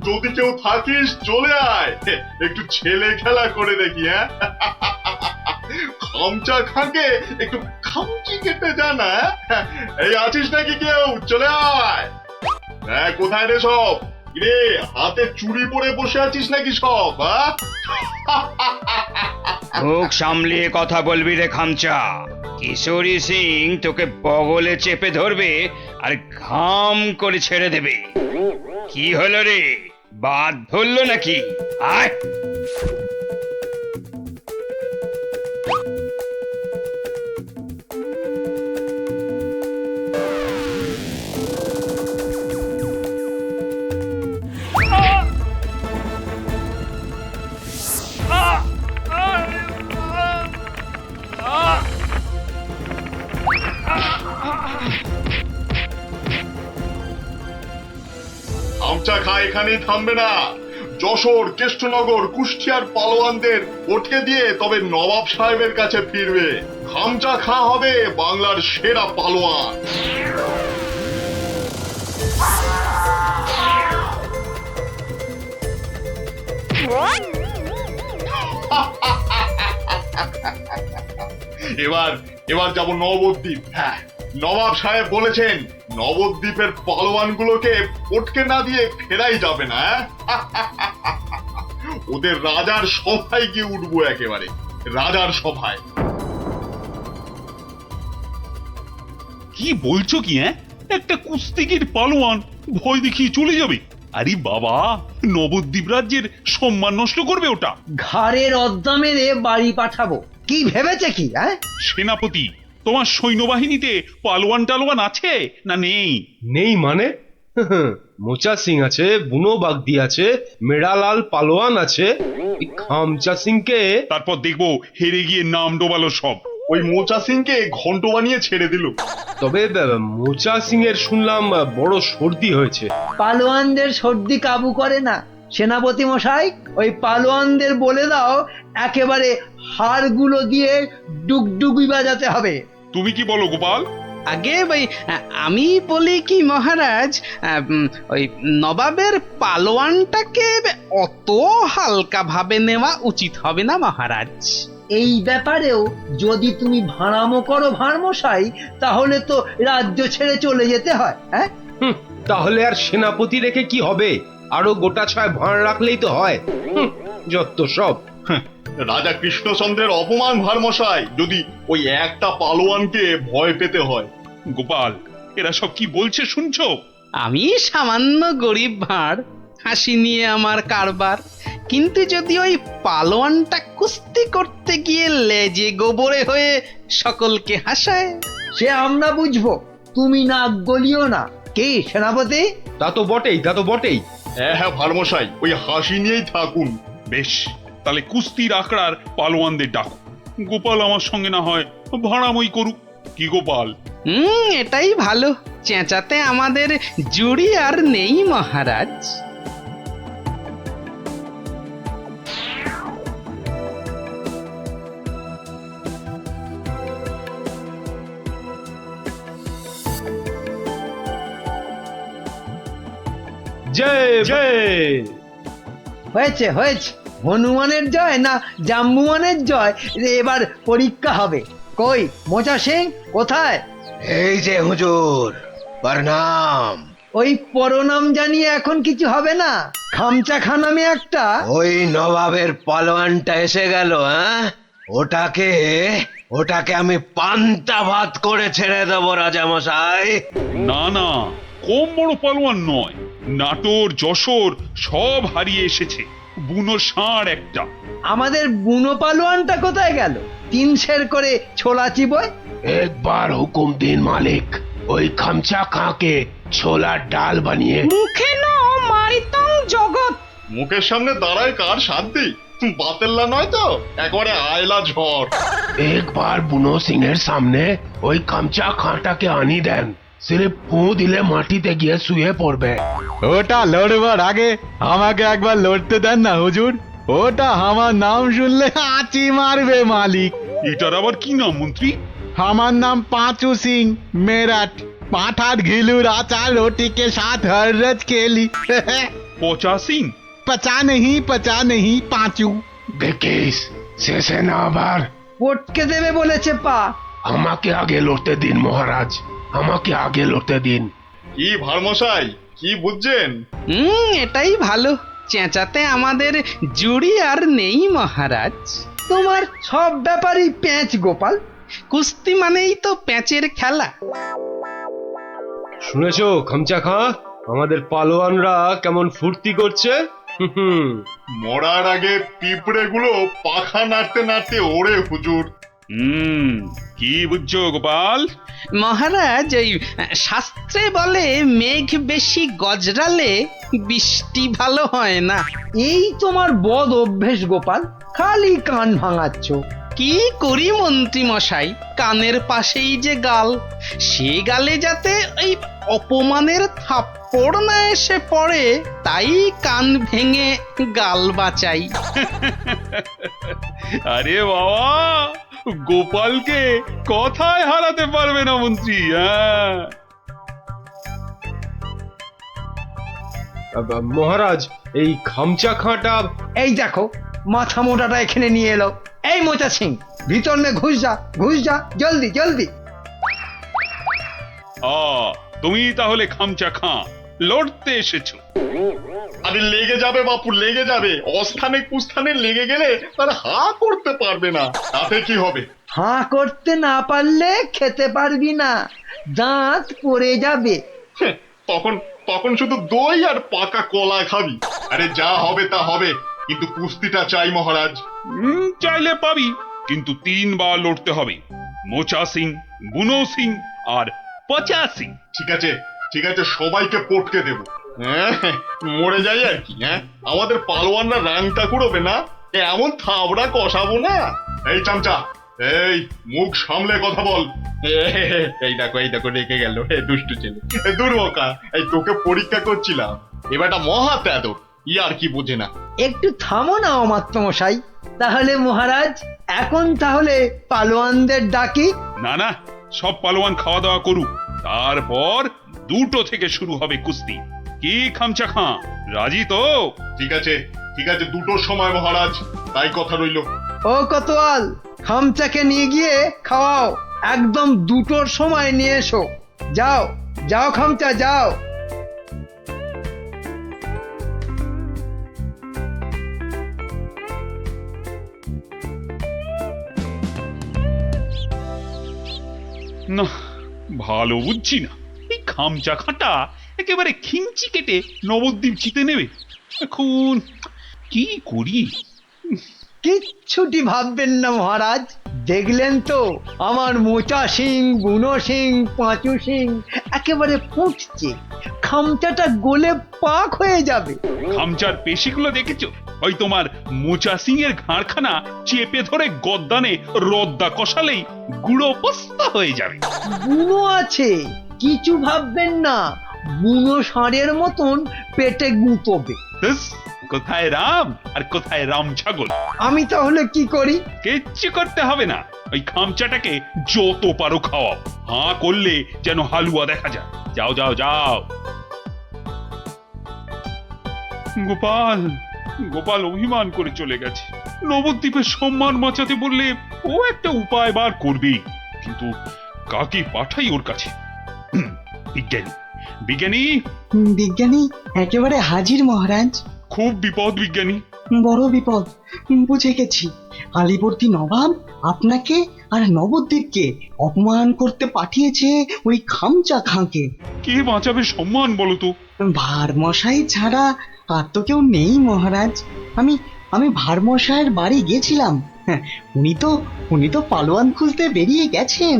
যদি কেউ থাকিস চলে আয়, একটু ছেলে খেলা করে দেখি। হ্যাঁ, খামচা খাকে একটু খামচি কেটে জানা। এই আছিস নাকি কেউ? চলে আয়। হ্যাঁ, কোথায় রে সব? রে হাতে চুড়ি পরে বসে আছিস নাকি সব? মুখ সামলিয়ে কথা বলবি রে খামচা। কিশোরী সিং তোকে বগলে চেপে ধরবে আর ঘাম করে ছেড়ে দেবে। কি হলো রে, বাদ ধরলো নাকি? আয়। খামচা খা এখানেই থামবে না। যশোর, কেষ্টনগর, কুষ্টিয়ার পালোয়ানদের ওঠে দিয়ে তবে নবাব সাহেবের কাছে ফিরবে। খামচা খা হবে বাংলার সেরা পালোয়ান। এবার এবার যাব নবদ্বীপ। হ্যাঁ, নবাব সাহেব বলেছেন নবদ্বীপের পালোয়ানগুলোকে পটকে না দিয়ে ফেরাই যাবে না। ওদের রাজার সভায় গিয়ে উঠবো, একেবারে রাজার সভায়। কি বলছো কি? একটা কুস্তিগির পালোয়ান ভয় দেখিয়ে চলে যাবে? আরে বাবা, নবদ্বীপ রাজ্যের সম্মান নষ্ট করবে ওটা। ঘাড়ের অদ্দা মেরে বাড়ি পাঠাবো। কি ভেবেছে কি? সেনাপতি, তোমার সৈন্যবাহিনীতে পালোয়ান টালোয়ান আছে না নেই? নেই মানে? মোচা সিং আছে, বুনো বাগদি আছে, মেড়ালাল পালোয়ান আছে। এই খামচা সিংকে তারপর দেখবো হেরে গিয়ে নাম ডোবালো সব। ওই মোচা সিংকে ঘন্ট বানিয়ে ছেড়ে দিল। তবে মোচা সিং এর শুনলাম বড় সর্দি হয়েছে। পালোয়ানদের সর্দি কাবু করে না সেনাপতি মশাই। ওই পালোয়ানদের বলে দাও একেবারে হাড়গুলো দিয়ে ডুগডুগি বাজাতে হবে। তুমি কি বলো গোপাল? আগে ভাই আমি বলি কি মহারাজ, ওই নবাবের পালোয়ানটাকে অত হালকা ভাবে নেওয়া উচিত হবে না মহারাজ। এই ব্যাপারেও যদি তুমি ভাঁড়ামো করো ভাঁড়মশাই, তাহলে তো রাজ্য ছেড়ে চলে যেতে হয়। হ্যাঁ, তাহলে আর সেনাপতি রেখে কি হবে? আরো গোটা ছয় ভাঁড় রাখলেই তো হয়। যত সব। রাজা কৃষ্ণচন্দ্রের অপমান ভারমশাই, যদি ওই একটা পালোয়ানকে ভয় পেতে হয়। গোপাল, এরা সব কি বলছে শুনছো? আমি সামান্য গরিব ভাঁড়, হাসি নিয়ে আমার কারবার। কিন্তু যদি ওই পালোয়ানটা কুস্তি করতে গিয়ে লেজে গোবরে হয়ে সকলকে হাসায়, সে আমরা বুঝবো, তুমি নাক গলিও না। কি সেনাপতি? তা তো বটেই, তা তো বটেই। হ্যাঁ হ্যাঁ ভারমশাই, ওই হাসি নিয়েই থাকুন। বেশ, তাহলে কুস্তির আখড়ার পালোয়ানদের ডাকো। গোপাল আমার সঙ্গে না হয় ভাড়ামই করুক। কি গোপাল? এটাই ভালো। চেঁচাতে আমাদের জুড়ি আর নেই মহারাজ। জয় জয়। হয়েছে হয়েছে, হনুমানের জয় না জাম্বুয়ানের জয় এবার পরীক্ষা হবে। কই মোচা সিং কোথায়? এই যে হুজুর, প্রণাম। ওই পরনাম জানিয়ে এখন কিছু হবে না। খামচা খানামে একটা ওই নবাবের পালোয়ানটা এসে গেল। ওটাকে ওটাকে আমি পান্তা ভাত করে ছেড়ে দেবো রাজামশাই। না না, কম বড় পালোয়ান নয়। নাটোর, যশোর সব হারিয়ে এসেছে। বুনো ষাঁড় একটা। আমাদের বুনো পালোয়ানটা কোথায় গেল? 3 সের করে ছোলা চিবোয়। একবার হুকুম দিন মালিক, ওই খামচা খাঁকে ছোলার ডাল বানিয়ে। মুখে ন মারিতং জগৎ। মুখের সামনে দাঁড়ায় কার শান্তি? বাতেল্লা নয় তো, একবারে আয়লা ঝড়। একবার বুনো সিং এর সামনে ওই খামচা খাঁটাকে আনি দেন, সিরিফ ফু দিলে মাটিতে গিয়ে শুয়ে পড়বে। ওটা লড়বার আগে আমাকে একবার লড়তে দেন না হুজুর। ওটা আমার নাম শুনলে আঁচি মারবে মালিক। এটার আবার কি নাম মন্ত্রী? আমার নাম পাঁচু সিং মেরাট। পাঠার ঘিলুর আচার রুটি के साथ हर रोज खेली। পচা সিং। পচা নেহি পাঁচু। দেখিস শেষে না আবার পটকে দেবে বলেছে পা। আমাকে আগে লড়তে দিন মহারাজ, আমাকে আগে লড়তে দিন। কি ভারমশাই, কি বুঝছেন? এটাই ভালো, চেঁচাতে আমাদের জুড়ি আর নেই মহারাজ। তোমার সব ব্যাপারই প্যাঁচ গোপাল। কুস্তি মানেই তো প্যাঁচের খেলা। শুনেছো খামচা খাঁ, আমাদের পালোয়ানরা কেমন ফুর্তি করছে? হুম, মরার আগে পিঁপড়েগুলো পাখা নাড়তে নাড়তে ওড়ে হুজুর। কি বুঝছো গোপাল? মহারাজ, ওই শাস্ত্রে বলে মেঘ বেশি গজরালে বৃষ্টি ভালো হয় না। এই তোমার বদ অভ্যেস গোপাল, খালি কান ভাঙাচ্ছ। কি করি মন্ত্রী মশাই, কানের পাশেই যে গাল, সে গালে যাতে ওই অপমানের থাপ্পড় না এসে পড়ে, তাই কান ভেঙে গাল বাঁচাই। আরে বাবা, গোপালকে কথায় হারাতে পারবে না মন্ত্রী। হ্যাঁ, মহারাজ এই খামচা খাঁটা। এই দেখো, মাথা মোটাটা এখানে নিয়ে এলো। এই মোচা সিং, ভিতর নে, ঘুষ যা জলদি জলদি। তুমি তাহলে খামচা খাঁ লড়তে এসেছো? আরে লেগে যাবে বাপু, লেগে যাবে। অস্থানে কুস্থানে লেগে গেলে তার হা করতে পারবে না, তাতে কি হবে? হাঁ করতে না পারলে খেতে পারবি না, দাঁত পড়ে যাবে। হ্যাঁ, তখন তখন শুধু দই আর পাকা কলা খাবি। আরে যা হবে তা হবে, কিন্তু কুস্তিটা চাই মহারাজ। চাইলে পাবি, কিন্তু 3 বার লড়তে হবে। মোচা সিং, বুনো সিং আর পচা সিং। ঠিক আছে ঠিক আছে, সবাইকে পটকে দেব। হ্যাঁ, মরে যাই আর কি। হ্যাঁ, আমাদের পালোয়ানরা রাংটা কুড়োবে না, এমন থাবড়া কষাবো না। এই চামচা, এই মুখ সামলে কথা বল। এই দেখো রেখে গেল, দুষ্টু ছেলে, দুর্বকা। এই তোকে পরীক্ষা করছিলাম, এবারটা মহা তেদর, আর কি বোঝে না। একটু থামো না অমাত্যমশাই। তাহলে মহারাজ, এখন তাহলে পালোয়ানদের ডাকি। না, সব পালোয়ান খাওয়া দাওয়া করুক, তারপর 2টো থেকে শুরু হবে কুস্তি। কি খামচা খাঁ, রাজি তো? ঠিক আছে 2টোর সময় মহারাজ, তাই কথা রইল। ও কোতোয়াল, খামচাকে নিয়ে গিয়ে খাওয়াও। একদম 2টোর সময় নিয়ে এসো। যাও খামচা, যাও। না, ভালো বুঝছি না। এই খামচা খাঁটা একেবারে খিঞ্চি কেটে নবদ্বীপ জিতে নেবে। এখন কি করি? কিচ্ছুটি ভাববেন না মহারাজ। দেখলেন তো আমার মোচা সিং, বুনো সিং, পাঁচু সিং একেবারে ফুটছে। খামচাটা গলে পাক হয়ে যাবে। খামচার পেশিগুলো দেখেছো? ওই তোমার মোচা সিং এর ঘাড়খানা চেপে ধরে গদ্দানে রদ্দা কষালেই গুঁড়ো পস্তা হয়ে যাবে। বুনো আছে, কিছু ভাববেন না। বুনো ষাঁড়ের মতন পেটে গুঁতবে। ব্যাস, কোথায় রাম আর কোথায় রাম ছাগল। আমি তাহলে কি করি? কিচ্ছু করতে হবে না, ওই খামচাটাকে যত পারো খাওয়াও। হাঁ করলে যেন হালুয়া দেখা যায়। যাও। গোপাল অভিমান করে চলে গেছে। নবদ্বীপের সম্মান বাঁচাতে বললে ও একটা উপায় বার করবেই, কিন্তু কাকে পাঠাই ওর কাছে? বিজ্ঞানী বিজ্ঞানী একেবারে হাজির মহারাজ। খুব বিপদ বিজ্ঞানী। বড় বিপদ, বুঝে গেছি। আলীবর্দী নবাব আপনাকে আর নবদ্বীপকে অপমান করতে পাঠিয়েছে ওই খামচা খাঁকে। কে বাঁচাবে সম্মান বলো তো? ভারমশাই ছাড়া আর তো কেউ নেই মহারাজ। আমি ভারমশাইয়ের বাড়ি গেছিলাম। উনি তো পালোয়ান খুঁজতে বেরিয়ে গেছেন।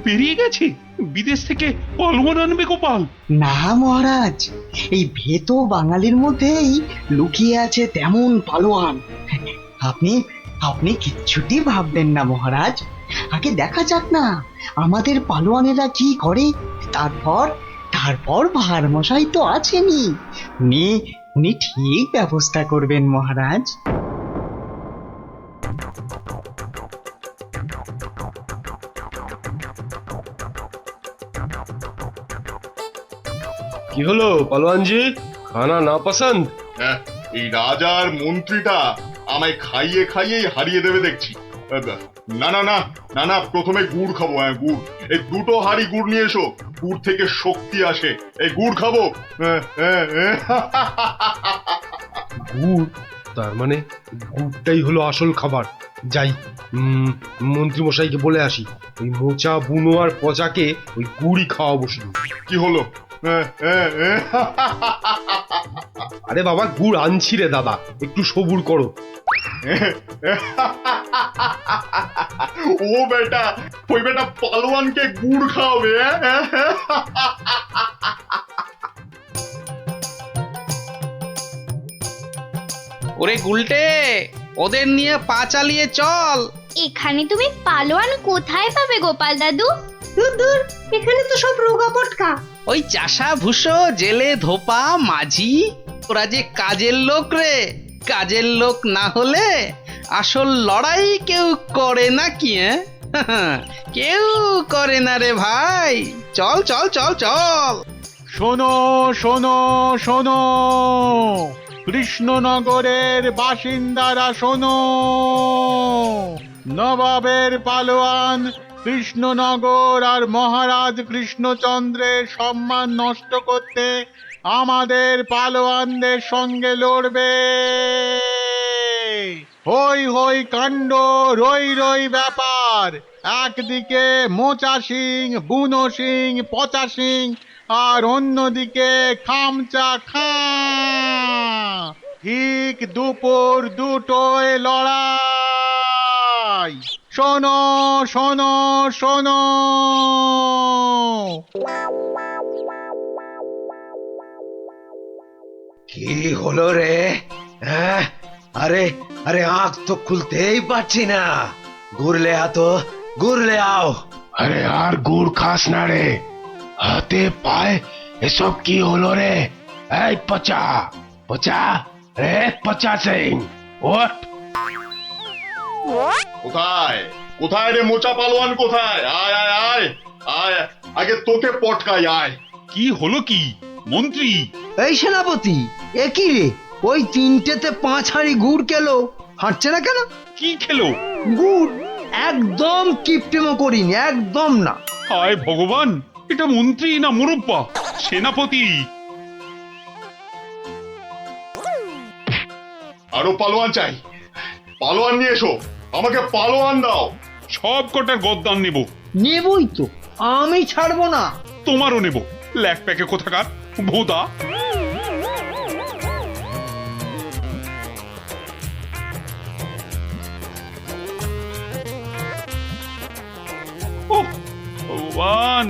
বেরিয়ে গেছে? বিদেশ থেকে পালোয়ান আনবে গোপাল? না মহারাজ, এই ভেতো বাঙালির মধ্যেই লুকিয়ে আছে তেমন পালোয়ান। আপনি কিচ্ছুটি ভাববেন না মহারাজ। আগে দেখা যাক না আমাদের পালোয়ানেরা কি করে, তারপর ভারমশাই তো আছেনই। উনি ঠিক ব্যবস্থা করবেন মহারাজ। কি হলো পালোয়ান জি, খানা না পছন্দ? হ্যাঁ, এই রাজার মন্ত্রীটা আমায় খাইয়ে খাইয়েই হারিয়ে দেবে দেখছি। না না না না না, প্রথমে গুড় খাবো। হ্যাঁ, গুড়। এই দুটো হাঁড়ি গুড় নিয়ে এসো, গুড় থেকে শক্তি আসে। এই গুড় খাবো। গুড়? তার মানে গুড়টাই হলো আসল খাবার। যাই, মন্ত্রী মশাইকে বলে আসি, ওই মোচা বুনো আর পচাকে ওই গুড়ই খাওয়াবো শুধু। কি হলো? আরে বাবা, গুড় আনছি রে দাদা, একটু সবুর করো। ও বেটা, ওই বেটা পালোয়ানকে গুড় খাওয়াবে? ওরে গুলটে, ওদের নিয়ে পা চালিয়ে চল। এখানে তুমি পালোয়ান কোথায় পাবে গোপাল দাদু? দূর, এখানে তো সব রোগা পটকা। ওই চাষা ভুষো, জেলে ধোপা, মাঝি, ওরা যে কাজের লোক রে। কাজের লোক না হলে আসল লড়াই কেউ করে না কি? কেউ করে না রে ভাই। চল চল চল চল। শোনো শোনো শোনো, কৃষ্ণনগরের বাসিন্দারা শোনো, নবাবের পালোয়ান কৃষ্ণনগর আর মহারাজ কৃষ্ণচন্দ্রের সম্মান নষ্ট করতে আমাদের পালোয়ানদের সঙ্গে লড়বে। হই হই কাণ্ড, রই রই ব্যাপার। একদিকে মোচা সিং, বুনো সিং, পচা সিং, আর অন্যদিকে খামচা খাঁ। ঠিক দুপুর দুটোয় লড়াই। শোনো শোনো শোনো। কি হলো রে? হ্যাঁ, আরে আরে, আঁখ তো খুলতেই পারছি না। ঘুরলে আতো, ঘুরলে আও। আরে আর গুড় খাস না রে, হাতে পায়ে এসব কি হলো রে? এই পচা পচা, রে পচা সিং, ওঠ। কোথায় কোথায় রে মোচা পালোয়ান, কোথায়? আয় আয় আয় আয়, আগে তোকে পটকাই, আয়। কি হলো কি মন্ত্রী? এই সেনাপতি, এ কি রে? ওই তিনটেতে 5 হাঁড়ি গুড় কেলো, হাঁটছে না কেন? কি খেলো? গুড়। একদম কিপটেমো করিনি, একদম না। হায় ভগবান, এটা মন্ত্রী না মুরব্বা? সেনাপতি। আরো পালোয়ান চাই, পালোয়ান নিয়ে এসো, আমাকে পালোয়ান দাও। সব কটার গদ্দান নেব। নেবই তো, আমি ছাড়বো না। তোমারও নেব, ল্যাক প্যাকে কোথাকার ভোদা। ওহ, ভগবান।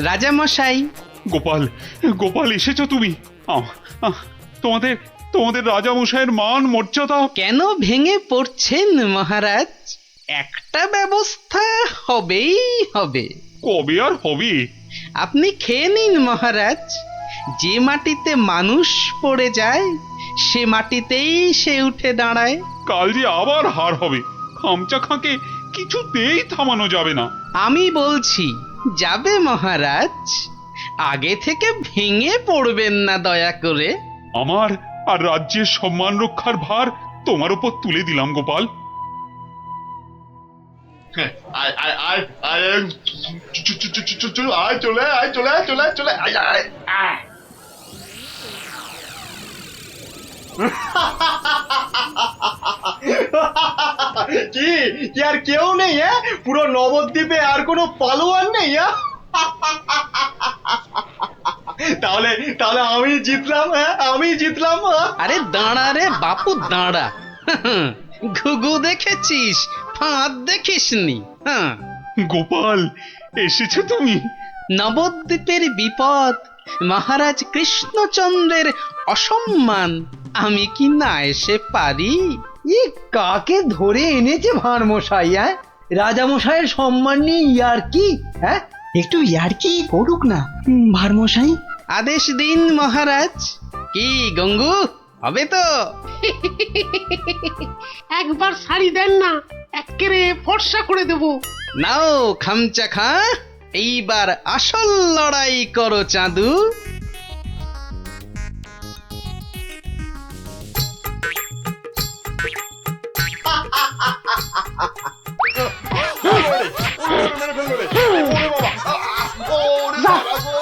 রাজা মশাই, গোপাল, গোপাল এসেছো তুমি? তোমাদের তোমাদের রাজা মশাইয়ের মান মর্যাদা কেন ভেঙে পড়ছেন মহারাজ? একটা ব্যবস্থা হবেই হবে। কবে আর হবে? আপনি খেয়ে নিন মহারাজ। যে মাটিতে মানুষ পড়ে যায়, সে মাটিতেই সে উঠে দাঁড়ায়। কাল যে আবার হার হবে, খামচা খাঁকে কিছুতেই থামানো যাবে না। আমি বলছি যাবে মহারাজ। আগে থেকে ভেঙে পড়বেন না দয়া করে। আমার আর রাজ্যের সম্মান রক্ষার ভার তোমার উপর তুলে দিলাম গোপাল। আয় আয় আয় আয়, আয় চলে আয়, চলে আয়, চলে আয়, চলে আয় আয় আয়। কি কি আর কেউ নেই? পুরো নবদ্বীপে আর কোনো পালোয়ান নেই? তাহলে তাহলে আমি জিতলাম, আমি জিতলাম। আরে দাঁড়া রে বাপু, দাঁড়া। ঘুঘু দেখেছিস, ফাঁদ দেখিসনি? হ্যাঁ, গোপাল এসেছো তুমি? নবদ্বীপের বিপদ, মহারাজ কৃষ্ণচন্দ্রের অসম্মান, আমি কি না এসে পারি? ই কাকে ধরে এনেছে ভাঁড় মশাই? রাজা মশাইয়ের সম্মান নিয়ে ইয়ার্কি? একটু ইয়ার্কি করুক না ভারমশাই। আদেশ দিন মহারাজ। কি গঙ্গু, হবে তো? একবার শাড়ি দেন না, এক্কেরে ফর্সা করে দেবো। নাও খামচা খা, এইবার আসল লড়াই করো চাঁদু।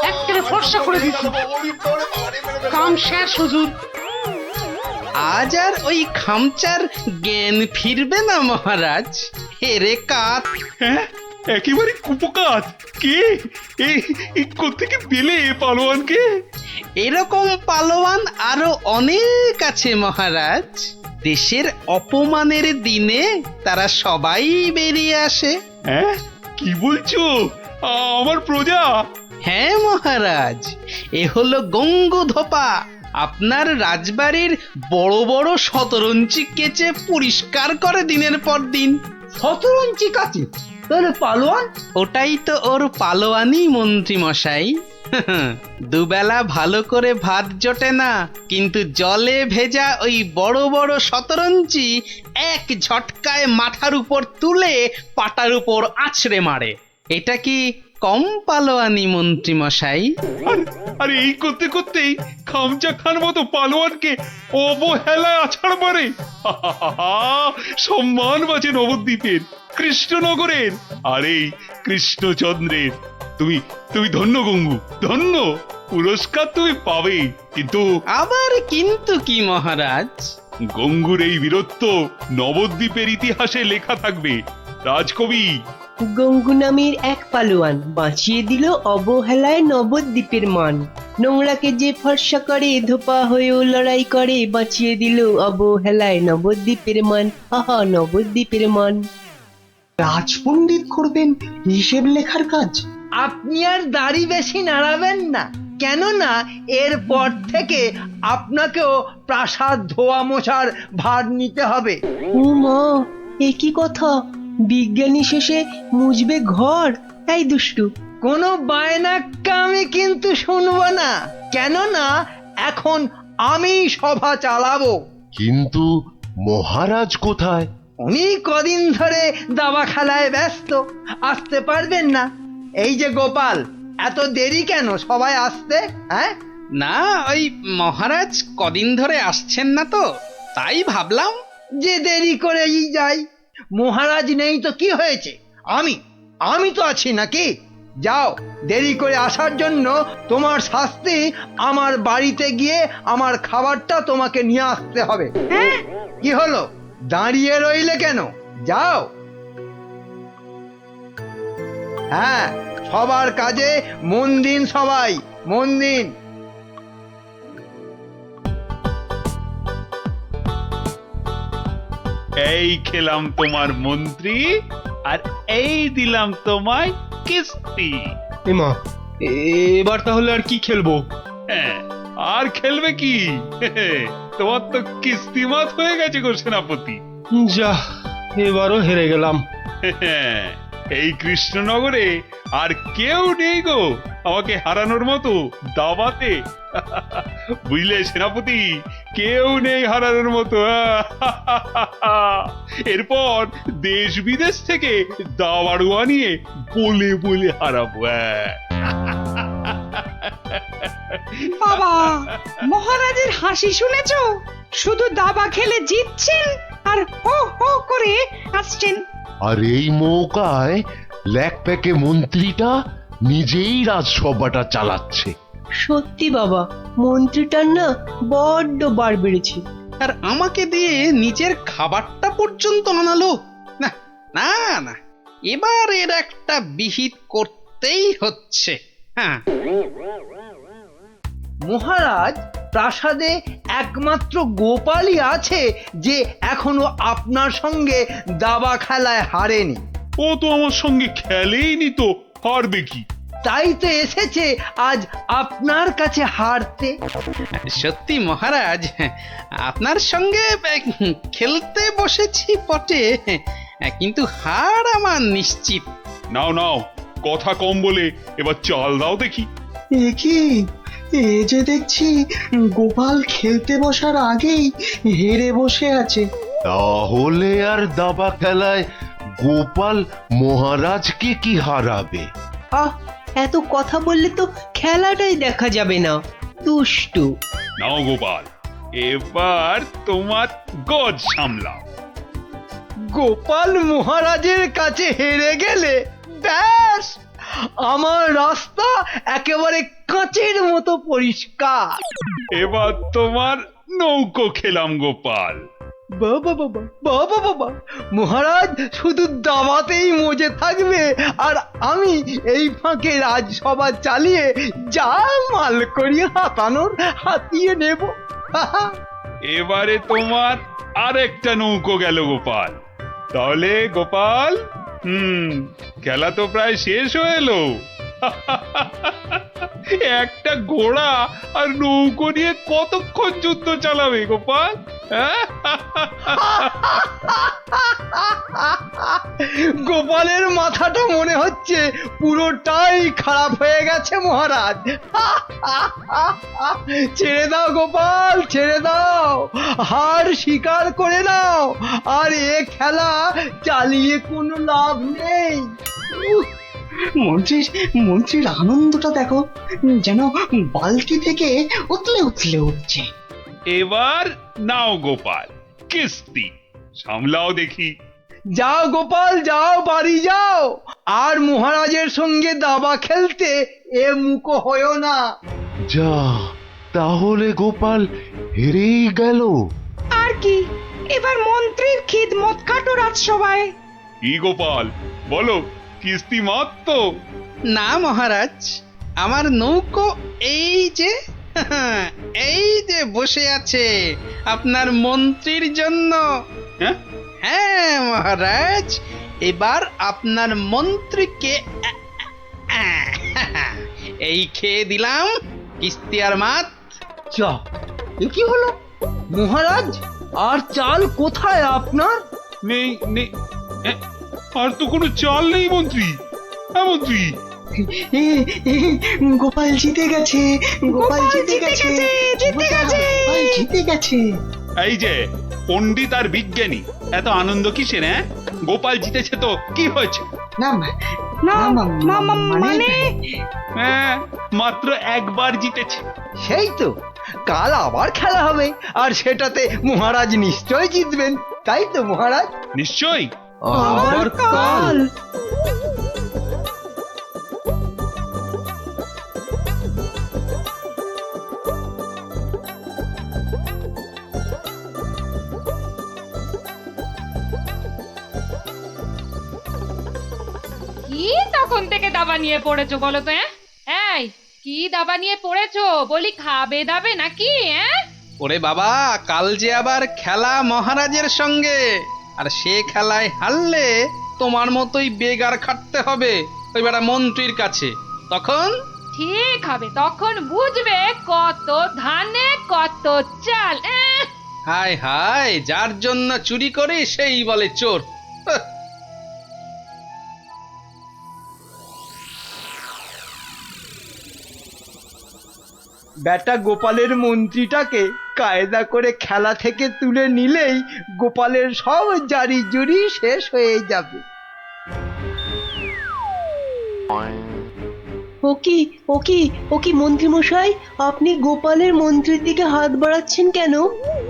একেবারে ফর্সা করে দিচ্ছি। কাম শেষ হুজুর। আজ আর ওই খামচার জ্ঞান ফিরবে না মহারাজ। হেরে কাত। হ্যাঁ একেবারে কুপকাত। কে এই কোত্থেকে পেলে পালোয়ানকে? এরকম পালোয়ান আরো অনেক আছে মহারাজ। দেশের অপমানের দিনে তারা সবাই বেরিয়ে আসে। হ্যাঁ কি বলছো? আমার প্রজা? হ্যাঁ মহারাজ, এ হলো গঙ্গুধোপা। আপনার রাজবাড়ির বড় বড় শতরঞ্চি কেচে পরিষ্কার করে দিনের পর দিন। শতরঞ্চি কাছে তাহলে পালোয়ান? ওটাই তো ওর পালোয়ানি মন্ত্রী মশাই। দুবেলা ভালো করে ভাত জোটে না, কিন্তু জলে ভেজা ওই বড় বড় শতরঞ্চি এক ঝটকায় মাথার উপর তুলে পাটার উপর আছড়ে মারে। এটা কি কম পালোয়ানি মন্ত্রী মশাই? আরে এই করতে করতেই খামচা খান মতো পালোয়ানকে অবহেলায় আছাড় মারে। সম্মান বাঁচে নবদ্বীপের, কৃষ্ণনগরের, আর এই কৃষ্ণচন্দ্রের। তুমি তুমি ধন্য গঙ্গু, ধন্য। পুরস্কার তুমি পাবে, কিন্তু আবার কিন্তু কি মহারাজ? গঙ্গুর এই বীরত্ব নবদ্বীপের ইতিহাসে লেখা থাকবে। রাজকবি গঙ্গু নামের এক পালোয়ান বাঁচিয়ে দিল অবহেলায় নবদ্বীপের মান। নোংরাকে যে ফর্সা করে ধোপা হয়েও লড়াই করে, বাঁচিয়ে দিল অবহেলায় নবদ্বীপের মান। আহা নবদ্বীপের মান। রাজপণ্ডিত করবেন হিসেব লেখার কাজ? আপনি আর দাড়ি বেশি নাড়াবেন না, কেননা এরপর থেকে আপনাকেও প্রাসাদ ধোয়া মোছার ভার নিতে হবে। ও মা, এ কি কথা? বিজ্ঞানী শেষে মুজবে ঘর? এই দুষ্টু, কোনো বায়নাক্কা আমি কিন্তু শুনবো না, কেননা এখন আমি সভা চালাবো। কিন্তু মহারাজ কোথায়? উনি কদিন ধরে দাবা খেলায় ব্যস্ত, আসতে পারবেন না। এই যে গোপাল, এত দেরি কেন সবাই আসতে? হ্যাঁ না, ওই মহারাজ কদিন ধরে আসছেন না তো, তাই ভাবলাম যে দেরি করেই যাই। মহারাজ নেই তো কি হয়েছে, আমি তো আছি নাকি? যাও, দেরি করে আসার জন্য তোমার শাস্তি আমার বাড়িতে গিয়ে আমার খাবারটা তোমাকে নিয়ে আসতে হবে। কি হলো, দাঁড়িয়ে রইলে কেন? যাও। হ্যাঁ, সবার কাজে মন দিন, সবাই মন দিন। এই খেলাম তোমার মন্ত্রী, আর এই দিলাম তোমায় কিস্তি। এমা, এবার তাহলে আর কি খেলবো? হ্যাঁ, আর খেলবে কি? তোমার তো কিস্তিমাত হয়ে গেছে গো সেনাপতি। যা, এবারও হেরে গেলাম। এই কৃষ্ণনগরে আর কেউ নেই গো আমাকে হারানোর মতো দাবাতে। বুঝলে সেনাপতি, কেউ নেই হারানোর মতো। এরপর দেশ বিদেশ থেকে দাবাড়ুয়া নিয়ে বলে বলে হারাবো। বাবা, মহারাজের হাসি শুনেছো? শুধু দাবা খেলে জিতছেন আর হো হো করে আসছেন। আর এই মৌকায় ল্যাকপ্যাকে মন্ত্রীটা নিজেই রাজসভাটা চালাচ্ছে। সত্যি বাবা, মন্ত্রীটার না বড্ড বার বেড়েছে। আর আমাকে দিয়ে নিজের খাবারটা পর্যন্ত আনালো। না না না, এবার এর একটা বিহিত করতেই হচ্ছে। হ্যাঁ, মহারাজ, প্রাসাদে একমাত্র গোপালই আছে যে এখনো আপনার সঙ্গে দাবা খেলায় হারেনি। ও তো আমার সঙ্গে খেলেইনি, তো হারবে কি? তাই তো এসেছে আজ আপনার কাছে হারতে। সত্যি মহারাজ, আপনার সঙ্গে খেলতে বসেছি বটে, কিন্তু হার আমার নিশ্চিত। নাও নাও, কথা কম বলে এবার চাল দাও দেখি। এ কি, এ যে দেখছি গোপাল খেলতে বসার আগেই হেরে বসে আছে। তাহলে আর দাবা খেলায় গোপাল মহারাজকে কি হারাবে? আহ এত কথা বললে তো খেলাটাই দেখা যাবে না। দুষ্টু। নাও গোপাল, এবার তোমার গজ সামলাও। গোপাল মহারাজের কাছে হেরে গেলে ব্যাস আমার রাস্তা একেবারে কাঁচের মতো পরিষ্কার। এবার তোমার নৌকো খেলাম গোপাল। বাবা বাবা বাবা বাবা, মহারাজ শুধু দাবাতেই মজে থাকবে আর আমি এই ফাঁকে রাজসভা চালিয়ে যা মাল করি হাতানোর হাতিয়ে নেব। এবারে তোমার আরেকটা নৌকো গেল গোপাল। তাহলে গোপাল, খেলা তো প্রায় শেষ হয়ে এলো। একটা ঘোড়া আর নৌকো নিয়ে কতক্ষণ যুদ্ধ চালাবে গোপাল? গোপালের মাথাটা মনে হচ্ছে পুরোটাই খারাপ হয়ে গেছে মহারাজ। ছেড়ে দাও গোপাল, ছেড়ে দাও, হার স্বীকার করে নাও, আর এ খেলা চালিয়ে কোনো লাভ নেই। মন্ত্রীর আনন্দটা দেখো, যেন বালতি থেকে উতলে উতলে উঠছে। এবার নাও গোপাল কিস্তি সামলাও দেখি। যাও গোপাল যাও, বাড়ি যাও, আর মহারাজের সঙ্গে দাবা খেলতে এ মুখো হয়েও না। যা, তাহলে গোপাল হেরেই গেল। আর কি, এবার মন্ত্রীর খিদমত কাটো রাজসভায়। কি গোপাল বলো, কিস্তি মাত্র? না মহারাজ, আমার নৌকো এই যে এই যে বসে আছে আপনার মন্ত্রীর জন্য। হ্যাঁ মহারাজ, এবার আপনার মন্ত্রীকে এই খেয়ে দিলাম কিস্তি আর মাত। যা, এ কি হলো মহারাজ? আর চাল কোথায় আপনার? নেই নেই, আর তো কোনো চাল নেই মন্ত্রী। মন্ত্রী, গোপাল জিতে গেছে, গোপাল জিতে গেছে, গোপাল জিতে গেছে। এই যে পণ্ডিত আর বিজ্ঞানী, এত আনন্দ কিসের? গোপাল জিতেছে তো কি হয়েছে? মানে হ্যাঁ, মাত্র একবার জিতেছে। সেই তো, কাল আবার খেলা হবে, আর সেটাতে মহারাজ নিশ্চয় জিতবেন, তাই তো মহারাজ? নিশ্চয়ই। আবার কাল? কি তখন থেকে দাবা নিয়ে পড়েছো বলো তো? এই কি দাবা নিয়ে পড়েছো? বলি খাবে দাবে নাকি? ওরে বাবা, কাল যে আবার খেলা মহারাজের সঙ্গে, আর সে খেলায় হারলে তোমার মতোই বেগার খাটতে হবে ওই বেটা মন্ত্রীর কাছে। তখন ঠিক হবে, তখন বুঝবে কত ধানে কত চাল। হায় হায়, যার জন্য চুরি করি সেই বলে চোর। বেটা গোপালের মন্ত্রীটাকে কায়দা করে খেলা থেকে তুলে নিলেই গোপালের সব জারি জুরি শেষ হয়ে যাবে। ও কি মন্ত্রী মশাই, আপনি গোপালের মন্ত্রীর দিকে হাত বাড়াচ্ছেন কেন?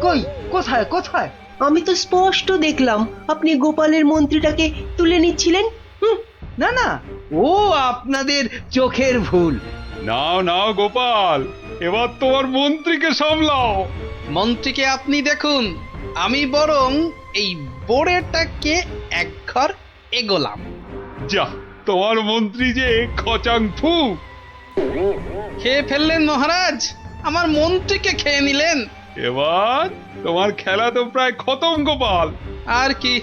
কই, কোথায় কোথায়? আমি তো স্পষ্ট দেখলাম আপনি গোপালের মন্ত্রীটাকে তুলে নিচ্ছিলেন। না না, ও আপনাদের চোখের ভুল। নাও নাও গোপাল, এবার তোমার মন্ত্রীকে সামলাও। মন্ত্রীকে আপনি দেখুন, আমি বরং এই বোড়েটাকে এক ঘর এগোলাম। যা, তোমার মন্ত্রী যে খচাং ফু। খেয়ে ফেললেন মহারাজ, আমার মন্ত্রীকে খেয়ে নিলেন। এবার তোমার খেলা তো প্রায় খতম গোপাল। আর কি,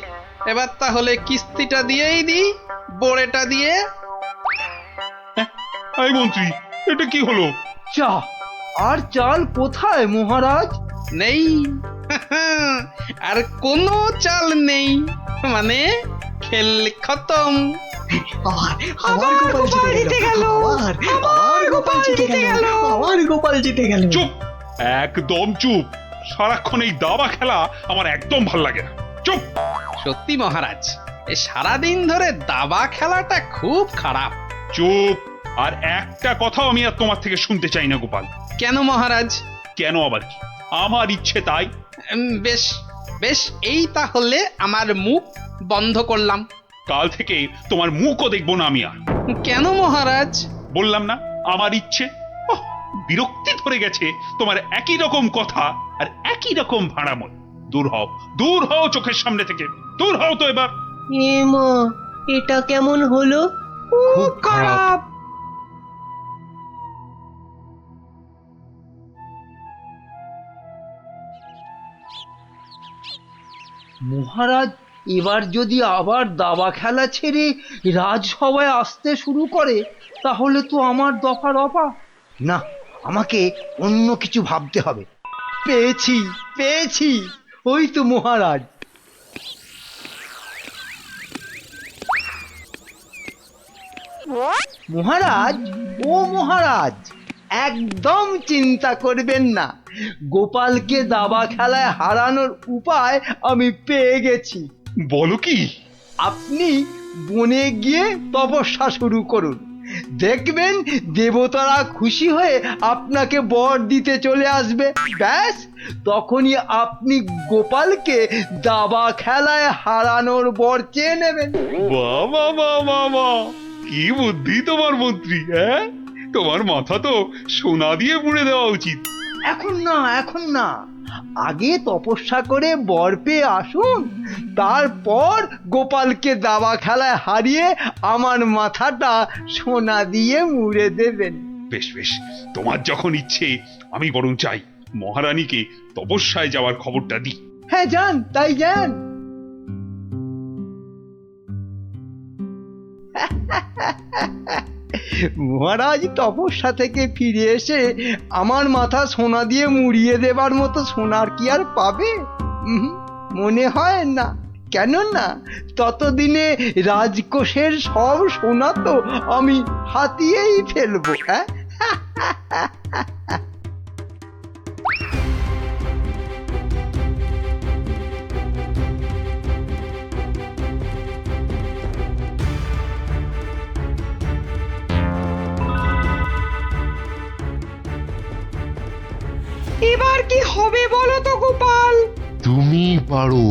এবার তাহলে কিস্তিটা দিয়েই দিই, বোড়েটা দিয়ে। এই মন্ত্রী, এটা কি হলো? চা আর চাল কোথায় মহারাজ? নেই, আর কোনো চাল নেই, মানে খেল খতম। আবার গোপাল জিতে গেল, আবার গোপাল জিতে গেল, আবার গোপাল জিতে গেল। চুপ, একদম চুপ। সারাক্ষণ এই দাবা খেলা আমার একদম ভাল লাগে না। চুপ। সত্যি মহারাজ, এই সারাদিন ধরে দাবা খেলাটা খুব খারাপ। চুপ, আর একটা কথাও আমি আর তোমার থেকে শুনতে চাই না গোপাল। কেন মহারাজ? কেন আবার কি? আমার ইচ্ছে তাই। বেশ বেশ, এই তাহলে আমার মুখ বন্ধ করলাম। কাল থেকে তোমার মুখও দেখবো না আমি আর। কেন মহারাজ? বললাম না আমার ইচ্ছে। ওহ, বিরক্তি ধরে গেছে তোমার একই রকম কথা আর একই রকম ভাড়াময়। দূর হও চোখের সামনে থেকে, দূর হও তো এবার। এ মা, এটা কেমন হলো? খুব খারাপ। মহারাজ এবার যদি আবার দাবা খেলা ছেড়ে রাজসভায় আসতে শুরু করে তাহলে তো আমার দফা রফা। না, আমাকে অন্য কিছু ভাবতে হবে। পেয়েছি, ওই তো মহারাজ। মহারাজ একদম চিন্তা করবেন না, গোপালকে দাবা খেলায় হারানোর উপায় আমি পেয়ে গেছি। বলো কি? আপনি বনে গিয়ে তপস্যা শুরু করুন, দেখবেন দেবতারা খুশি হয়ে আপনাকে বর দিতে চলে আসবে। ব্যাস, তখনই আপনি গোপালকে দাবা খেলায় হারানোর বর চেয়ে নেবেন। বাবা, কি বুদ্ধি তোমার মন্ত্রী! হ্যাঁ, তোমার মাথা তো সোনা দিয়ে মুড়ে দেওয়া উচিত। এখন না, আগে তপস্যা করে বর পেয়ে আসুন, তারপর গোপালকে দাবা খেলায় হারিয়ে আমার মাথাটা সোনা দিয়ে মুড়ে দেবেন। বেশ, তোমার যখন ইচ্ছে আমি বরং চাই মহারানীকে তপস্যায় যাওয়ার খবরটা দিই। হ্যাঁ, যান। মহারাজ তপস্যা থেকে ফিরে এসে আমার মাথা সোনা দিয়ে মুড়িয়ে দেবার মতো সোনার কি আর পাবে? মনে হয় না। কেননা ততদিনে রাজকোষের সব সোনা তো আমি হাতিয়েই ফেলবো। হ্যাঁ, এবার কি হবে বলো তো গোপাল? তুমি পারো,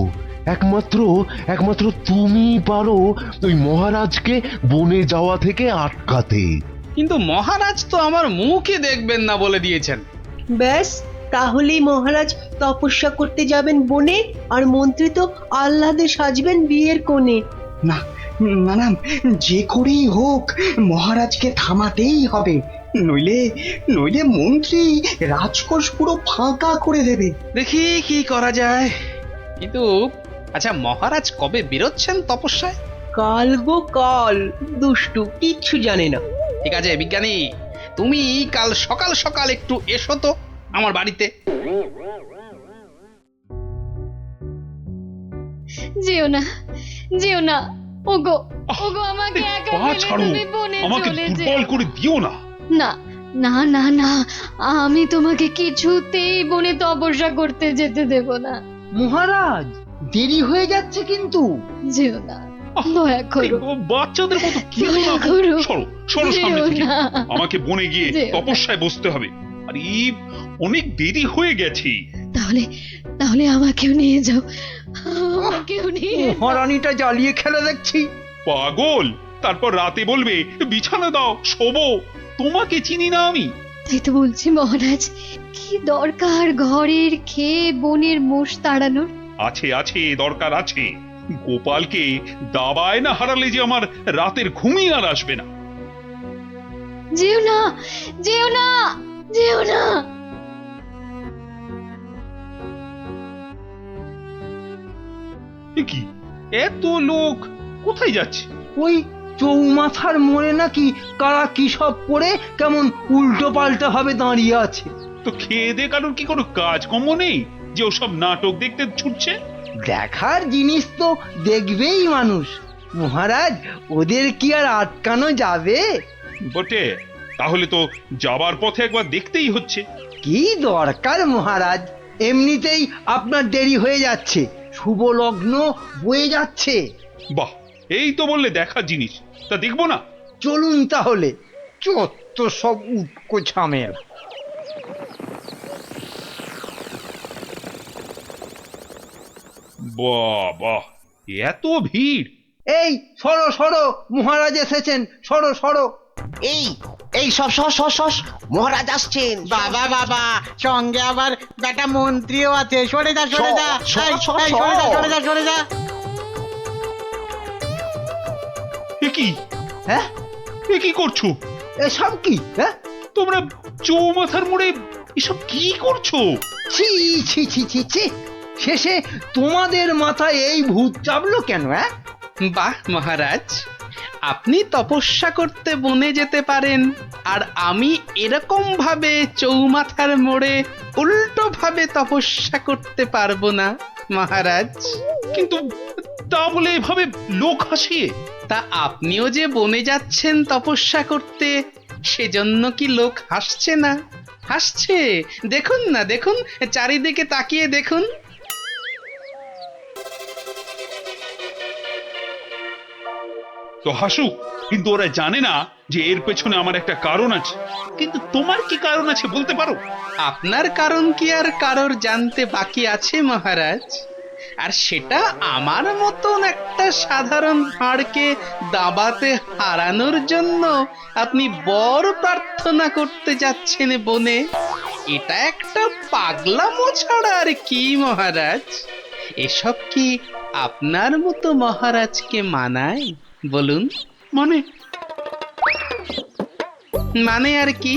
একমাত্র তুমি পারো ওই মহারাজকে বনে যাওয়া থেকে আটকাতে। কিন্তু মহারাজ তো আমার মুখই দেখবেন না বলে দিয়েছেন। ব্যাস, তাহলেই মহারাজ তপস্যা করতে যাবেন বনে, আর মন্ত্রী তো আহ্লাদে সাজবেন বিয়ের কোণে। না, যে করেই হোক মহারাজকে থামাতেই হবে, নইলে মন্ত্রী রাজকোষ পুরো ফাঁকা করে দেবে। দেখি কি করা যায়। কিন্তু আচ্ছা, মহারাজ কবে বেরোচ্ছেন তপস্যায়? কাল গো কাল, দুষ্টু কিচ্ছু জানে না। ঠিক আছে বিজ্ঞানী, তুমি কাল সকাল সকাল একটু এসো তো আমার বাড়িতে। যেও না, ওগো আমাকে একা ফেলে তুমি বনে চলে যেও। দুর্বল করে দিও না। না, আমি তোমাকে কিছুতেই বনে তপস্যা করতে যেতে দেব না। মহারাজ দেরি হয়ে যাচ্ছে কিন্তু। যেও না, দয়া করো। বাচ্চাদের মতো কি করো। সরো সামনে থেকে। না। আমাকে বনে গিয়ে তপস্যায় বসতে হবে। আরে অনেক দেরি হয়ে গেছে। তাহলে আমাকেও নিয়ে যাও। মহারানীটা জ্বালিয়ে খেলা দেখছি। পাগল! তারপর রাতে বলবে বিছানা দাও, শোবো। তোমাকে চিনি না আমি। তাই তো বলছি মহারাজ, কি দরকার ঘরের খেয়ে বনের মোষ তাড়ানোর? আছে, দরকার আছে। গোপালকে দাবায় না হারালে যে আমার রাতের ঘুমই আর আসবে না। যেও না। কি এত লোক কোথায় যাচ্ছে? ওই চৌমাথার মোড়ে নাকি কারা কি সব পড়ে কেমন উল্টো পাল্টা ভাবে দাঁড়িয়ে আছে। তো খেয়ে দে কারোর কি কোনো কাজকর্ম নেই যে ওসব নাটক দেখতে ছুটছে? দেখার জিনিস তো দেখবেই মানুষ মহারাজ, ওদের কি আর আটকানো যাবে? বটে, তাহলে তো যাবার পথে একবার দেখতেই হচ্ছে। কি দরকার মহারাজ, এমনিতেই আপনার দেরি হয়ে যাচ্ছে, শুভ লগ্ন বয়ে যাচ্ছে। বাহ, এই তো বললে দেখার জিনিস, তা দেখবো না? চলুন তাহলে। চত্ব সব উটকো ঝামেলা। বাবা, এত ভিড়! এই সরো সরো, মহারাজ এসেছেন, সরো সরো। এই এই সব সস সস সস মহারাজ আসছেন। বাবা বাবা, সঙ্গে আবার বেটা মন্ত্রীও আছে। সরে যা সরে যা, এই, এই, সরে যা সরে যা সরে যা। এ কি? হ্যাঁ, এ কি করছো এসব কি? হ্যাঁ, তোমরা? চৌমাথার মোড়ে এসব কি করছো? ছি ছি ছি ছি ছি, শেষে তোমাদের মাথায় এই ভূত চাপলো কেন? হ্যাঁ, বাহ মহারাজ, আপনি তপস্যা করতে বনে যেতে পারেন, আর আমি এরকম ভাবে চৌমাথার মোড়ে উল্টো ভাবে তপস্যা করতে পারবো না মহারাজ। কিন্তু তা বলে এভাবে লোক হাসিয়ে? তা আপনিও যে বনে যাচ্ছেন তপস্যা করতে, সেজন্য কি লোক হাসছে না? হাসছে, দেখুন না, দেখুন, চারিদিকে তাকিয়ে দেখুন। তো হাসুক, কিন্তু ওরা জানে না যে এর পেছনে আমার একটা কারণ আছে। কিন্তু তোমার কি কারণ আছে বলতে পারো? আপনার কারণ কি আর কারোর জানতে বাকি আছে মহারাজ? আর সেটা আমার মতন একটা সাধারণ ভাঁড়কে দাবাতে হারানোর জন্য আপনি বর প্রার্থনা করতে যাচ্ছেন বনে। এটা একটা পাগলামো ছাড়া আর কি মহারাজ? এসব কি আপনার মতো মহারাজকে মানায় বলুন? মানে আর কি,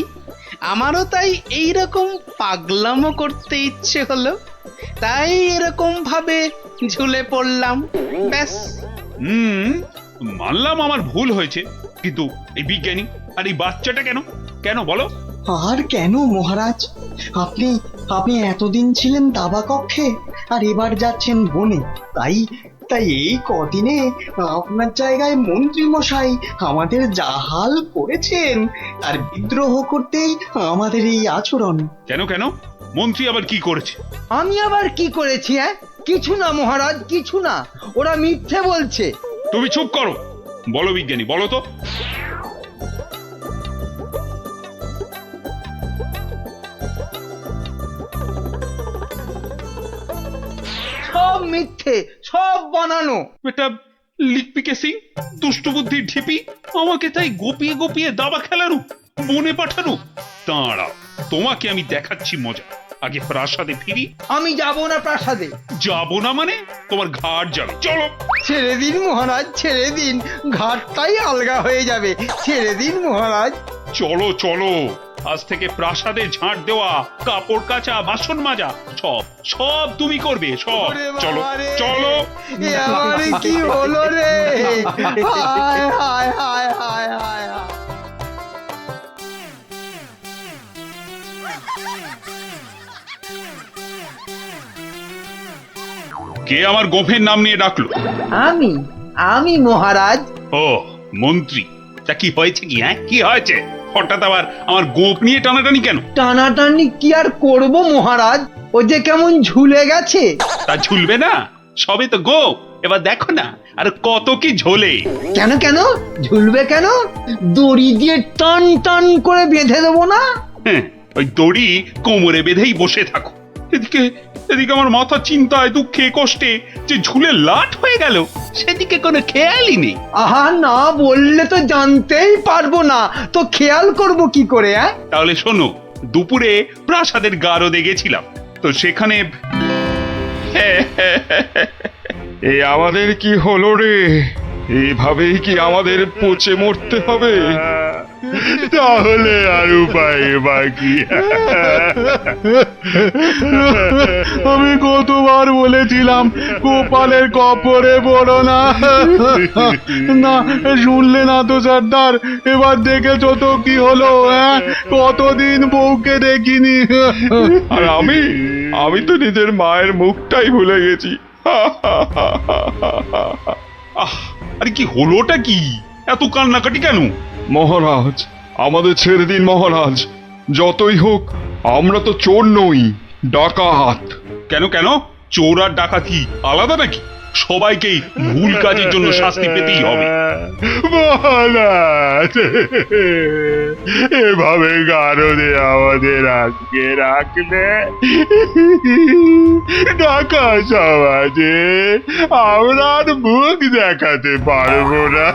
আমারও তাই এইরকম পাগলামো করতে ইচ্ছে হলো, তাই এরকম ভাবে ঝুলে পড়লাম, ব্যাস। মানলাম আমার ভুল হয়েছে, কিন্তু এই বিজ্ঞানী আর এই বাচ্চাটা কেন কেন বলো? আর কেন মহারাজ? আপনি আপনি এতদিন ছিলেন দাবা কক্ষে, আর এবার যাচ্ছেন বনে। তাই তাই এই কদিনে আপনার জায়গায় মন্ত্রী মশাই আমাদের যা হাল করেছেন, আর বিদ্রোহ করতেই আমাদের এই আচরণ। কেন কেন? মন্ত্রী আবার কি করেছে? আমি আবার কি করেছি? হ্যাঁ, কিছু না মহারাজ, কিছু না, ওরা মিথ্যে বলছে। তুমি চুপ করো। বলো বিজ্ঞানী, বলো তো। সব মিথ্যে, সব বানানো। এটা লিকপিকে সিং, দুষ্টু বুদ্ধির ঢিপি, আমাকে তাই গোপিয়ে গোপিয়ে দাবা খেলানো, বনে পাঠানো। দাঁড়াও, তোমাকে আমি দেখাচ্ছি মজা। আগে প্রাসাদে ফিরি। আমি যাব না প্রাসাদে। যাব না মানে? তোমার ঘাট যাবে, চলো। ছেড়ে দিন মহারাজ, ছেড়ে দিন, ঘাটটাই আলগা হয়ে যাবে, ছেড়ে দিন মহারাজ। চলো চলো, আজ থেকে প্রাসাদে ঝাঁট দেওয়া, কাপড় কাচা, বাসন মাজা, সব সব তুমি করবে, সব। চলো চলো। এ আমার কি হলো রে? হায় হায় হায় হায় হায়। কে আমার গোফের নাম নিয়ে ডাকলো? আমি আমি মহারাজ। ও মন্ত্রী, তা কি হয়েছে কি? হ্যাঁ, কি হয়েছে? হঠাৎ আবার আমার গোপ নিয়ে টানাটানি কেন? টানাটানি কি আর করব মহারাজ, ও যে কেমন ঝুলে গেছে। তা ঝুলবে না? সবে তো গোপ, এবার দেখো না আর কত কি ঝোলে। কেন কেন ঝুলবে কেন? দড়ি দিয়ে টান টান করে বেঁধে দেবো না? হ্যাঁ, ওই দড়ি কোমরে বেঁধেই বসে থাকো। এদিকে এদিকে আমার মাথা চিন্তায়, দুঃখে, কষ্টে যে ঝুলে লাট হয়ে গেল, সেদিকে কোনো খেয়ালই নেই। আহা, না বললে তো জানতেই পারবো না, তো খেয়াল করব কি করে? তাহলে শোনো, দুপুরে প্রাসাদের গারদে গেছিলাম, তো সেখানে এ আমাদের কি হলো রে? এভাবেই কি আমাদের পচে মরতে হবে? তাহলে আর উপায় বাকি? আমি কতবার বলেছিলাম গোপালের কপরে পড়ো না। না শুনলে না তো সর্দার, এবার দেখেছো তো কি হলো? কতদিন বউকে দেখিনি। আর আমি তো নিজের মায়ের মুখটাই ভুলে গেছি। আরে কি হলোটা কি? এত কান্নাকাটি কেন? মহারাজ, আমাদের ছেড়ে দিন মহারাজ। যতই হোক আমরা তো চোর নই, ডাকাত। কেন কেন? চোর আর ডাকাত কি আলাদা নাকি? সবাইকেই ভুল কাজের জন্য শাস্তি পেতেই হবে। মহারাজ, এভাবে গারদে আমাদের আটকে রাখলে ঢাকা সমাজে আমরা আর মুখ দেখাতে পারবো না।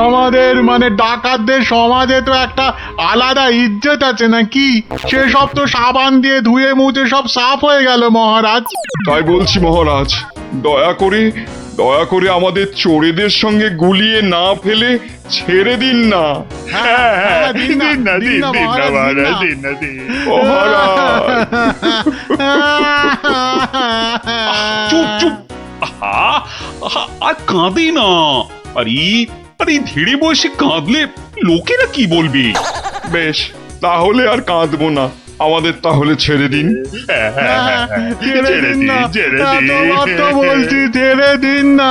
আমাদের মানে ডাকাতদের সমাজে তো একটা আলাদা ইজ্জত আছে নাকি? সেসব তো সাবান দিয়ে ধুয়ে মুছে সব সাফ হয়ে গেল মহারাজ। তাই বলছি মহারাজ, দয়া করে আমাদের চোরেদের সঙ্গে গুলিয়ে না ফেলে ছেড়ে দিন না। হ্যাঁ, দিন না মহারাজ, দিন না। চুপ। আর কাঁদে না। আরে ধীরে বসে কাঁদলে লোকেরা কি বলবে? বেশ, তাহলে আর কাঁদবো না, আমাদের তাহলে ছেড়ে দিন। ছেড়ে দিন, বলছি ছেড়ে দিন না।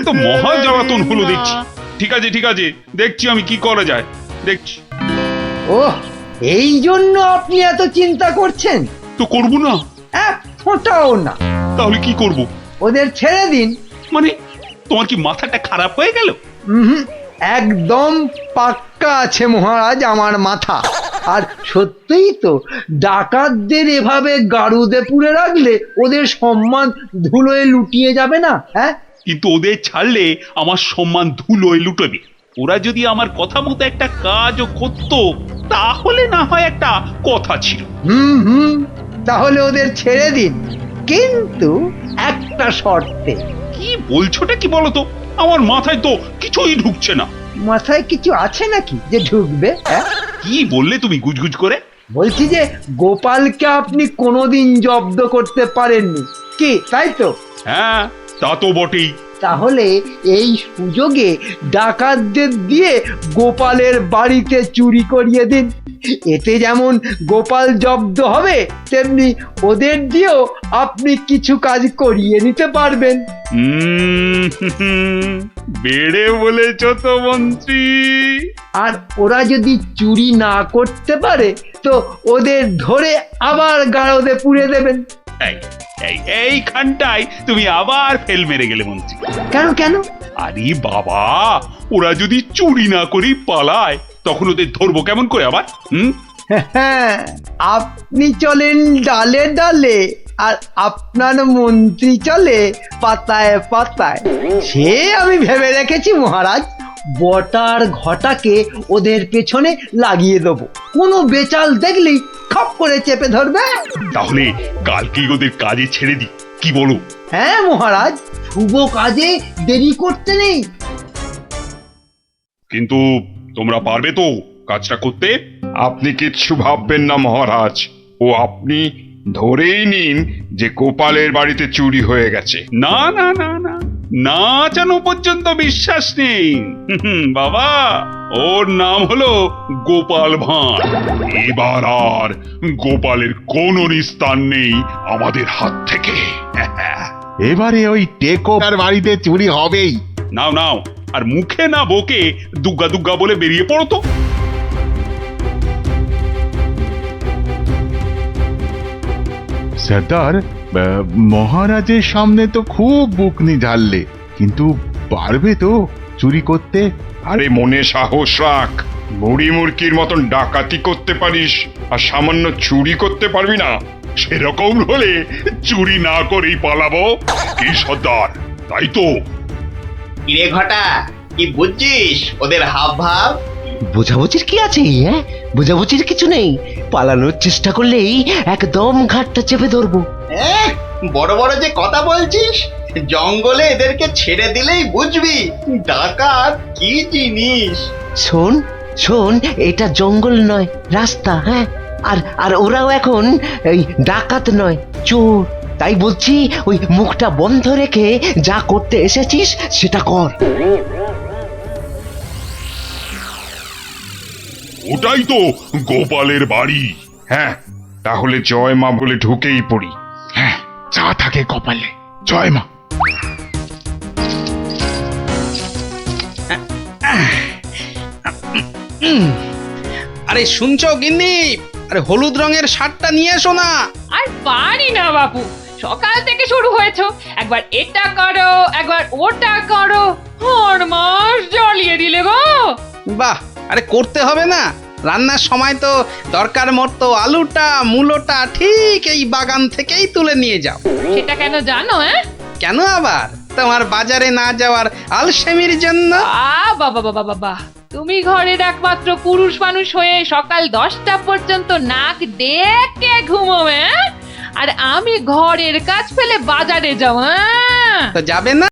তো মহা জ্বালাতন হলো দেখছি। ঠিক আছে, দেখছি আমি কি করা যায়, দেখছি। ও, এই জন্য আপনি এত চিন্তা করছেন? তো করবো না? এক ফোঁটাও না। তাহলে কি করব? ওদের ছেড়ে দিন। মানে তোমার কি মাথাটা খারাপ হয়ে গেল? একদম পাক্কা আছে মহারাজ আমার মাথা। আর সত্যিই তো, ডাকাতদের এভাবে গারুদে পুরে রাখলে ওদের সম্মান ধুলোয় লুটিয়ে যাবে না? হ্যাঁ, কিন্তু ওদের ছাড়লে আমার সম্মান ধুলোয় লুটবে। ওরা যদি আমার কথা মতো একটা কাজও করতো তাহলে না হয় একটা কথা ছিল। তাহলে ওদের ছেড়ে দিন, কিন্তু একটা শর্তে। কি বলছোটা কি বলতো? আমার মাথায় তো কিছুই ঢুকছে না। মাথায় কিছু আছে নাকি যে ঢুকবে? কি বললে তুমি গুজগুজ করে? বলছি যে গোপালকে আপনি কোনোদিন জব্দ করতে পারেননি, কি তাই তো? হ্যাঁ, তা তো বটেই। তাহলে এই সুযোগে ডাকাতদের দিয়ে গোপালের বাড়িতে চুরি করিয়ে দিন। এতে যেমন গোপাল জব্দ হবে, তেমনি ওদের দিয়েও আপনি কিছু কাজ করিয়ে নিতে পারবেন। বেড়ে বলেছ তো মন্ত্রী। আর ওরা যদি চুরি না করতে পারে তো ওদের ধরে আবার গারদে পুড়ে দেবেন। এইখানটায় তুমি আবার ফেল মেরে গেলে মন্ত্রী। কেন? আরে বাবা, ওরা যদি চুরি না করি পালায় তখন ওদের ধরবো কেমন করে আবার? আপনি চলেন ডালে ডালে, আর আপনার মন্ত্রী চলে পাতায় পাতায়। সে আমি ভেবে রেখেছি মহারাজ। বটার ঘটাকে ওদের পেছনে লাগিয়ে দেবো, কোনো বেচাল দেখলেই খপ করে চেপে ধরবে। তাহলে কালকেই ওদের কাজে ছেড়ে দিই, কি বলো? হ্যাঁ মহারাজ, শুভ কাজে দেরি করতে নেই। কিন্তু তোমরা পারবে তো কাজটা করতে? আপনি কিচ্ছু ভাববেন না মহারাজ, ও আপনি ধরেই নিন যে গোপালের বাড়িতে চুরি হয়ে গেছে। না, জানো পর্যন্ত বিশ্বাস নেই বাবা। ওর নাম হলো গোপাল ভাঁড়। এবার আর গোপালের কোনো নিস্তার নেই আমাদের হাত থেকে। এবারে ওই টেকোর বাড়িতে চুরি হবেই। নাও, আর মুখে না বকে দুগ্গা বলে বেরিয়ে পড়ো তো। সর্দার, মহারাজের সামনে তো খুব বুকনি ঝাড়লে, কিন্তু পারবে তো চুরি করতে? আরে মনে সাহস রাখ, বুড়ি মুরকির মতন ডাকাতি করতে পারিস আর সামান্য চুরি করতে পারবি না? সেরকম হলে চুরি না করেই পালাবো। কি সর্দার, তাই তো? কিরে ঘটা, কি বুঝছিস ওদের হাব ভাব? বোঝাবুঝির কি আছে? বোঝাবুঝির কিছু নেই। পালানোর চেষ্টা করলেই একদম ঘাটটা চেপে ধরবো। বড় বড় যে কথা বলছিস, জঙ্গলে এদেরকে ছেড়ে দিলেই বুঝবি ডাকাত কি জিনিস। শোন, এটা জঙ্গল নয়, রাস্তা। হ্যাঁ, আর ওরাও এখন এই ডাকাত নয়, চোর। তাই বলছি, ওই মুখটা বন্ধ রেখে যা করতে এসেছিস সেটা কর। ওটাই তো গোপালের বাড়ি। হ্যাঁ, তাহলে জয় মা বলে ঢুকেই পড়ি। হ্যাঁ, যা থাকে কপালে, জয় মা। আরে শুনছো গিন্নি? আরে হলুদ রঙের শার্টটা নিয়ে এসো না। আর পারি না বাবু, সকাল থেকে শুরু হয়েছো, একবার এটা করো একবার ওটা করো, আর মাস জ্বালিয়ে দিলে গো। বাহ, আরে করতে হবে না? রান্নার সময় তো দরকার মতো আলুটা মূলোটা ঠিক এই বাগান থেকেই তুলে নিয়ে যাও। সেটা কেন জানো? কেন আবার? তোমার বাজারে না যাওয়ার আলসেমির জন্য। বাবা বাবা বাবা, তুমি ঘরের একমাত্র পুরুষ মানুষ হয়ে সকাল 10টা পর্যন্ত নাক ডেকে ঘুমোবে, আর আমি ঘরের কাজ ফেলে বাজারে যাও। তো যাবে না?